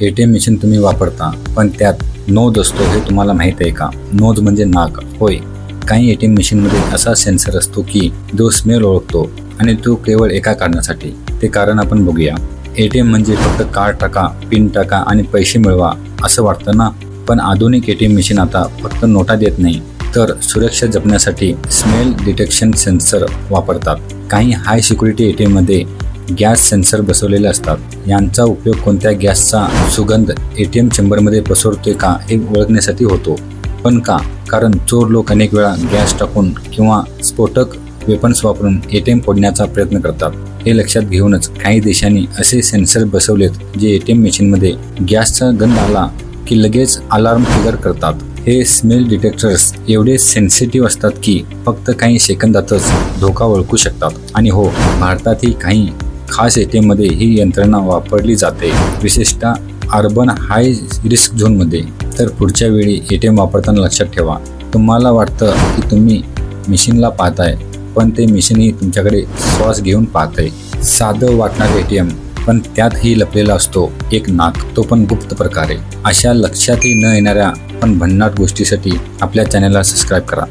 ATM machine तुम्ही वापरता, पण त्यात नोज असतो हे तुम्हाला माहीत आहे का? नोज म्हणजे नाक होय. काही ATM मशीनमध्ये असा सेन्सर असतो की जो स्मेल ओळखतो आणि तो केवळ एका कारणासाठी. ते कारण आपण बघूया. ATM म्हणजे फक्त कार्ड टाका, पिन टाका आणि पैसे मिळवा असं वाटतं ना? पण आधुनिक ATM मशीन आता फक्त नोटा देत नाही, तर सुरक्षा जपण्यासाठी स्मेल डिटेक्शन सेन्सर वापरतात. काही हाय सिक्युरिटी ATM मध्ये गॅस सेन्सर बसवलेले असतात. यांचा उपयोग कोणत्या गॅसचा सुगंध ATM चेंबरमध्ये पसरतोय का हे ओळखण्यासाठी होतो. पण का? कारण चोर लोक अनेक वेळा गॅस टाकून किंवा स्फोटक वेपन्स वापरून ATM फोडण्याचा प्रयत्न करतात. हे लक्षात घेऊनच काही देशांनी असे सेन्सर बसवलेत जे ATM मशीनमध्ये गॅसचा गंध आला की लगेच अलार्म ट्रिगर करतात. हे स्मेल डिटेक्टर्स एवढे सेन्सिटिव्ह असतात की फक्त काही सेकंदातच धोका ओळखू शकतात. आणि हो, भारतातही काही खास ATM मध्ये ही यंत्रणा वापरली जाते, विशेषतः अर्बन हाय रिस्क झोनमध्ये. तर पुढच्या वेळी ATM वापरताना लक्षात ठेवा, तुम्हाला वाटतं की तुम्ही मशीनला पाहताय, पण ते मशीनही तुमच्याकडे श्वास घेऊन पाहतंय. साधं वाटणारे ATM, पण त्यातही लपलेला असतो एक नाक, तो पण गुप्त प्रकारे. अशा लक्षातही न येणाऱ्या पण भन्नाट गोष्टीसाठी आपल्या चॅनलला सबस्क्राईब करा.